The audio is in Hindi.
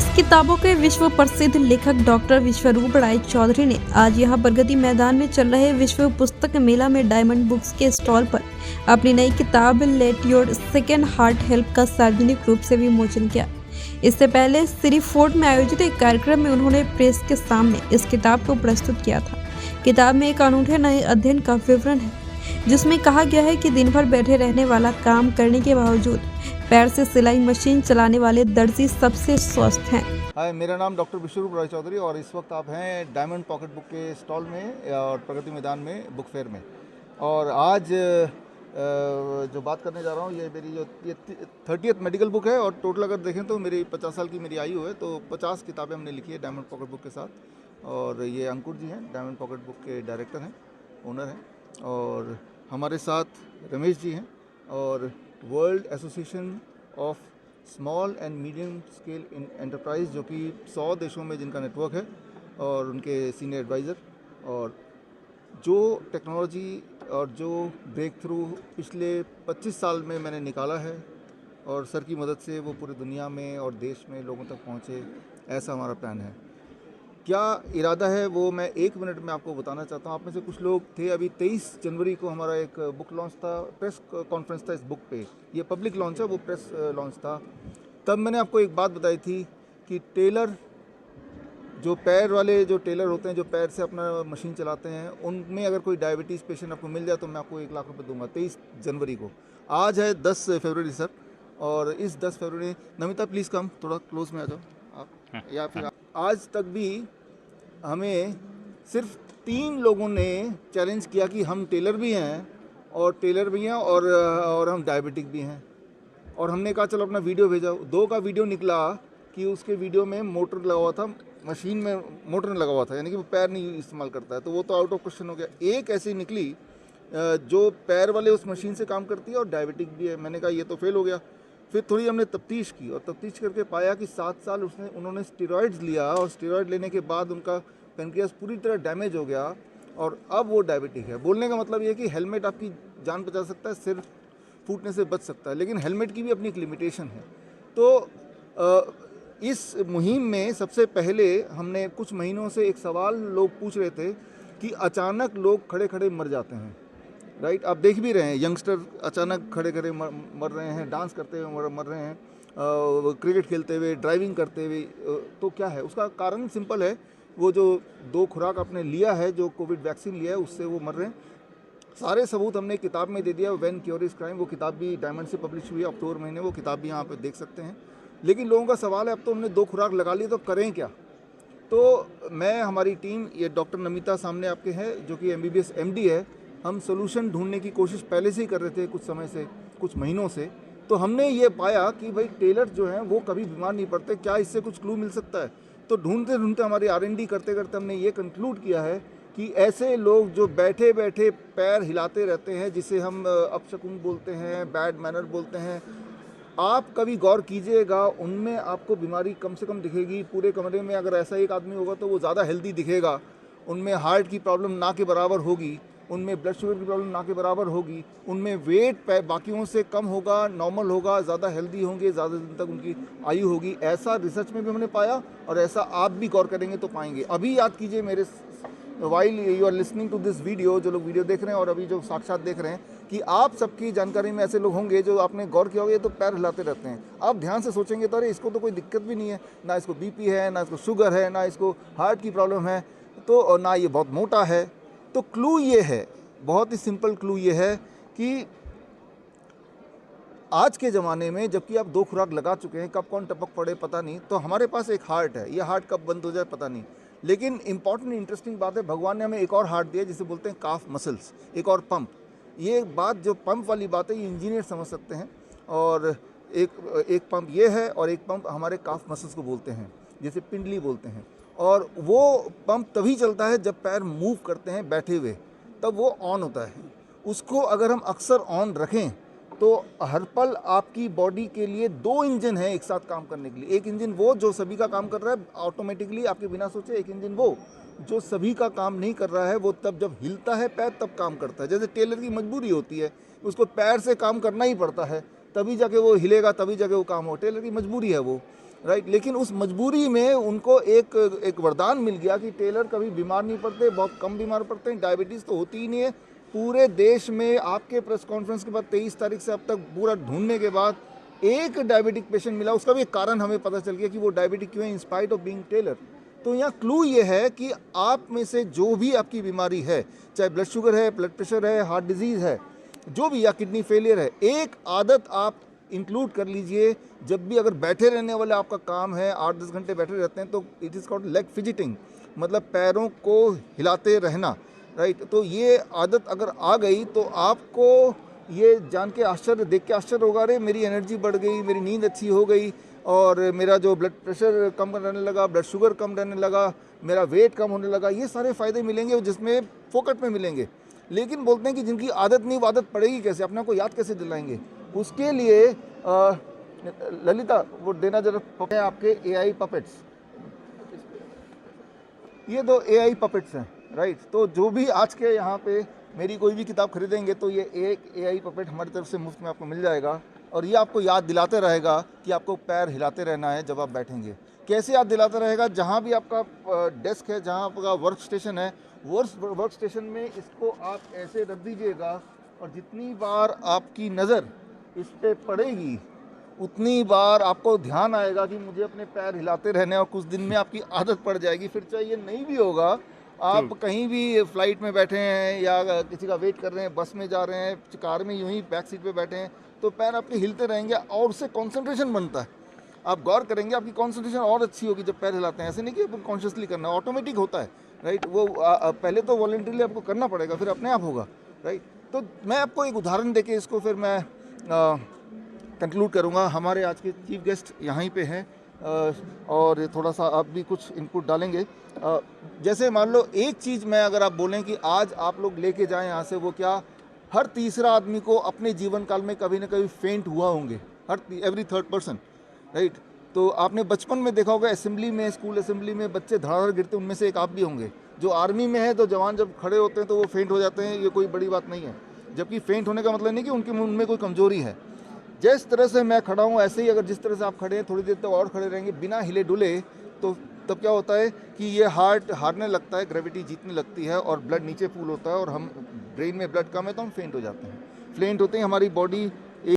20 किताबों के विश्व प्रसिद्ध लेखक डॉक्टर विश्वरूप राय चौधरी ने आज यहां प्रगति मैदान में चल रहे विश्व पुस्तक मेला में डायमंड बुक्स के स्टॉल पर अपनी नई किताब let your second heart help का सार्वजनिक रूप से विमोचन किया। इससे पहले श्री फोर्ट में आयोजित एक कार्यक्रम में उन्होंने प्रेस के सामने इस किताब को प्रस्तुत किया था। किताब में एक अनूठे नए अध्ययन का विवरण है जिसमें कहा गया है कि दिन भर बैठे रहने वाला काम करने के बावजूद पैर से सिलाई मशीन चलाने वाले दर्जी सबसे स्वस्थ हैं। हाय, मेरा नाम डॉक्टर विश्वरूप राय चौधरी और इस वक्त आप हैं डायमंड पॉकेट बुक के स्टॉल में और प्रगति मैदान में बुक फेयर में। और आज जो बात करने जा रहा हूँ ये मेरी जो 30th मेडिकल बुक है और टोटल अगर देखें तो मेरी 50 साल की मेरी आयु है, तो 50 किताबें हमने लिखी है डायमंड पॉकेट बुक के साथ। और ये अंकुर जी हैं, डायमंड पॉकेट बुक के डायरेक्टर हैं, ओनर हैं। और हमारे साथ रमेश जी हैं और world association of small and medium scale in enterprise, जो कि 100 देशों में जिनका नेटवर्क है, और उनके सीनियर एडवाइज़र। और जो टेक्नोलॉजी और जो ब्रेक थ्रू पिछले 25 साल में मैंने निकाला है और सर की मदद से वो पूरी दुनिया में और देश में लोगों तक पहुँचे, ऐसा हमारा प्लान है। क्या इरादा है वो मैं 1 मिनट में आपको बताना चाहता हूँ। आप में से कुछ लोग थे, अभी 23 जनवरी को हमारा एक बुक लॉन्च था, प्रेस कॉन्फ्रेंस था इस बुक पे। ये पब्लिक लॉन्च है, वो प्रेस लॉन्च था। तब मैंने आपको एक बात बताई थी कि टेलर, जो पैर वाले जो टेलर होते हैं, जो पैर से अपना मशीन चलाते हैं, उनमें अगर कोई डायबिटीज़ पेशेंट आपको मिल जाए तो मैं आपको 1 लाख रुपये दूंगा। 23 जनवरी को। आज है 10 फरवरी सर, और इस 10 फरवरी, नमिता प्लीज़ कम, थोड़ा क्लोज में आ जाओ आप, या फिर आज तक भी हमें सिर्फ 3 लोगों ने चैलेंज किया कि हम टेलर भी हैं और हम डायबिटिक भी हैं। और हमने कहा चलो अपना वीडियो भेजा। 2 का वीडियो निकला कि उसके वीडियो में मोटर लगा हुआ था, मशीन में मोटर लगा हुआ था, यानी कि वो पैर नहीं इस्तेमाल करता है, तो वो तो आउट ऑफ क्वेश्चन हो गया। एक ऐसी निकली जो पैर वाले उस मशीन से काम करती है और डायबिटिक भी है। मैंने कहा ये तो फेल हो गया। फिर थोड़ी हमने तफ्तीश की और तफ्तीश करके पाया कि 7 साल उन्होंने स्टेरॉइड्स लिया और स्टेरॉइड लेने के बाद उनका पेनक्रियास पूरी तरह डैमेज हो गया और अब वो डायबिटिक है। बोलने का मतलब ये है कि हेलमेट आपकी जान बचा सकता है, सिर फूटने से बच सकता है, लेकिन हेलमेट की भी अपनी एक लिमिटेशन है। तो इस मुहिम में सबसे पहले हमने कुछ महीनों से एक सवाल लोग पूछ रहे थे कि अचानक लोग खड़े खड़े मर जाते हैं, राइट। आप देख भी रहे हैं, यंगस्टर अचानक खड़े खड़े मर रहे हैं, डांस करते हुए मर रहे हैं, क्रिकेट खेलते हुए, ड्राइविंग करते हुए। तो क्या है उसका कारण? सिंपल है, वो जो 2 खुराक आपने लिया है, जो कोविड वैक्सीन लिया है, उससे वो मर रहे हैं। सारे सबूत हमने किताब में दे दिया, व्हेन क्योर इज क्राइम। वो किताब भी डायमंड से पब्लिश हुई है अक्टूबर महीने, वो किताब भी यहाँ पे देख सकते हैं। लेकिन लोगों का सवाल है, अब तो हमने 2 खुराक लगा ली तो करें क्या? तो मैं, हमारी टीम, ये डॉक्टर नमिता सामने आपके हैं जो कि MBBS MD है, हम सोल्यूशन ढूंढने की कोशिश पहले से ही कर रहे थे, कुछ समय से, कुछ महीनों से। तो हमने ये पाया कि भाई टेलर जो हैं वो कभी बीमार नहीं पड़ते, क्या इससे कुछ क्लू मिल सकता है? तो ढूंढते ढूंढते हमारी R&D करते करते हमने ये कंक्लूड किया है कि ऐसे लोग जो बैठे बैठे पैर हिलाते रहते हैं, जिसे हम अपशकुन बोलते हैं, बैड मैनर बोलते हैं, आप कभी गौर कीजिएगा, उनमें आपको बीमारी कम से कम दिखेगी। पूरे कमरे में अगर ऐसा एक आदमी होगा तो वो ज़्यादा हेल्दी दिखेगा। उनमें हार्ट की प्रॉब्लम ना के बराबर होगी, उनमें ब्लड शुगर की प्रॉब्लम ना के बराबर होगी, उनमें वेट बाकियों से कम होगा, नॉर्मल होगा, ज़्यादा हेल्दी होंगे, ज़्यादा दिन तक उनकी आयु होगी। ऐसा रिसर्च में भी हमने पाया और ऐसा आप भी गौर करेंगे तो पाएंगे। अभी याद कीजिए, मेरे while you are listening to this video, जो लोग वीडियो देख रहे हैं और अभी जो साक्षात देख रहे हैं, कि आप सबकी जानकारी में ऐसे लोग होंगे जो आपने गौर किया होगा ये तो पैर हिलाते रहते हैं। आप ध्यान से सोचेंगे तो अरे इसको तो कोई दिक्कत भी नहीं है, ना इसको BP है, ना इसको शुगर है, ना इसको हार्ट की प्रॉब्लम है, तो ना ये बहुत मोटा है। तो क्लू ये है, बहुत ही सिंपल क्लू ये है कि आज के ज़माने में, जबकि आप 2 खुराक लगा चुके हैं, कब कौन टपक पड़े पता नहीं, तो हमारे पास एक हार्ट है, ये हार्ट कब बंद हो जाए पता नहीं। लेकिन इंपॉर्टेंट इंटरेस्टिंग बात है, भगवान ने हमें एक और हार्ट दिया जिसे बोलते हैं काफ मसल्स, एक और पंप। ये बात, जो पंप वाली बात है, ये इंजीनियर समझ सकते हैं। और एक पंप ये है और एक पंप हमारे काफ मसल्स को बोलते हैं, जैसे पिंडली बोलते हैं। और वो पंप तभी चलता है जब पैर मूव करते हैं बैठे हुए, तब वो ऑन होता है। उसको अगर हम अक्सर ऑन रखें तो हर पल आपकी बॉडी के लिए 2 इंजन हैं एक साथ काम करने के लिए। एक इंजन वो जो सभी का काम कर रहा है ऑटोमेटिकली, आपके बिना सोचे। एक इंजन वो जो सभी का काम नहीं कर रहा है, वो तब जब हिलता है पैर तब काम करता है। जैसे टेलर की मजबूरी होती है, उसको पैर से काम करना ही पड़ता है, तभी जाके वो हिलेगा, तभी जाके वो काम हो। टेलर की मजबूरी है वो। राइट। लेकिन उस मजबूरी में उनको एक वरदान मिल गया कि टेलर कभी बीमार नहीं पड़ते, बहुत कम बीमार पड़ते हैं, डायबिटीज़ तो होती ही नहीं है। पूरे देश में आपके प्रेस कॉन्फ्रेंस के बाद 23 तारीख से अब तक पूरा ढूंढने के बाद एक डायबिटिक पेशेंट मिला। उसका भी एक कारण हमें पता चल गया कि वो डायबिटिक क्यों है, in spite of being tailor. तो यहाँ क्लू ये है कि आप में से जो भी आपकी बीमारी है, चाहे ब्लड शुगर है, ब्लड प्रेशर है, हार्ट डिजीज़ है, जो भी, या किडनी फेलियर है, एक आदत आप इंक्लूड कर लीजिए। जब भी अगर बैठे रहने वाला आपका काम है, 8-10 घंटे बैठे रहते हैं, तो it is called leg fidgeting, मतलब पैरों को हिलाते रहना, राइट। तो ये आदत अगर आ गई तो आपको ये जान के आश्चर्य, देख के आश्चर्य होगा, अरे मेरी एनर्जी बढ़ गई, मेरी नींद अच्छी हो गई, और मेरा जो ब्लड प्रेशर कम रहने लगा, ब्लड शुगर कम रहने लगा, मेरा वेट कम होने लगा। ये सारे फ़ायदे मिलेंगे जिसमें फोकट में मिलेंगे। लेकिन बोलते हैं कि जिनकी आदत नहीं, वो आदत पड़ेगी कैसे, अपने को याद कैसे दिलाएंगे? उसके लिए ललिता वो देना जरा है आपके AI पपेट्स। ये 2 AI पपेट्स हैं, राइट। तो जो भी आज के यहाँ पे मेरी कोई भी किताब खरीदेंगे तो ये एक AI पपेट हमारी तरफ से मुफ्त में आपको मिल जाएगा, और ये आपको याद दिलाते रहेगा कि आपको पैर हिलाते रहना है जब आप बैठेंगे। कैसे याद दिलाता रहेगा? जहाँ भी आपका डेस्क है, जहाँ आपका वर्क स्टेशन है, वर्क स्टेशन में इसको आप ऐसे रख दीजिएगा, और जितनी बार आपकी नज़र इस पर पड़ेगी उतनी बार आपको ध्यान आएगा कि मुझे अपने पैर हिलाते रहने, और कुछ दिन में आपकी आदत पड़ जाएगी। फिर चाहे ये नहीं भी होगा, आप कहीं भी फ्लाइट में बैठे हैं या किसी का वेट कर रहे हैं, बस में जा रहे हैं, कार में यूं ही बैक सीट पे बैठे हैं, तो पैर आपके हिलते रहेंगे, और उससे कंसंट्रेशन बनता है। आप गौर करेंगे, आपकी कंसंट्रेशन और अच्छी होगी जब पैर हिलाते हैं। ऐसे नहीं कि कॉन्शियसली करना, ऑटोमेटिक होता है, राइट। वो पहले तो वॉलंटरीली आपको करना पड़ेगा, फिर अपने आप होगा, राइट। तो मैं आपको एक उदाहरण देके इसको फिर मैं कंक्लूड करूँगा। हमारे आज के चीफ गेस्ट यहाँ पे हैं, और थोड़ा सा आप भी कुछ इनपुट डालेंगे। जैसे मान लो एक चीज़ मैं अगर आप बोलें कि आज आप लोग लेके जाएं यहाँ से, वो क्या? हर तीसरा आदमी को अपने जीवन काल में कभी ना कभी फेंट हुआ होंगे, एवरी थर्ड पर्सन, राइट। तो आपने बचपन में देखा होगा असेंबली में, स्कूल असेंबली में बच्चे धड़ाधड़ गिरते, उनमें से एक आप भी होंगे। जो आर्मी में है तो जवान जब खड़े होते हैं तो वो फेंट हो जाते हैं, ये कोई बड़ी बात नहीं है। जबकि फेंट होने का मतलब नहीं कि उनके उनमें कोई कमजोरी है। जिस तरह से मैं खड़ा हूँ, ऐसे ही अगर जिस तरह से आप खड़े हैं, थोड़ी देर तक और खड़े रहेंगे बिना हिले डुले, तो तब क्या होता है कि ये हार्ट हारने लगता है, ग्रेविटी जीतने लगती है, और ब्लड नीचे पूल होता है, और हम ब्रेन में ब्लड कम है तो हम फेंट हो जाते हैं। फेंट होते ही हमारी बॉडी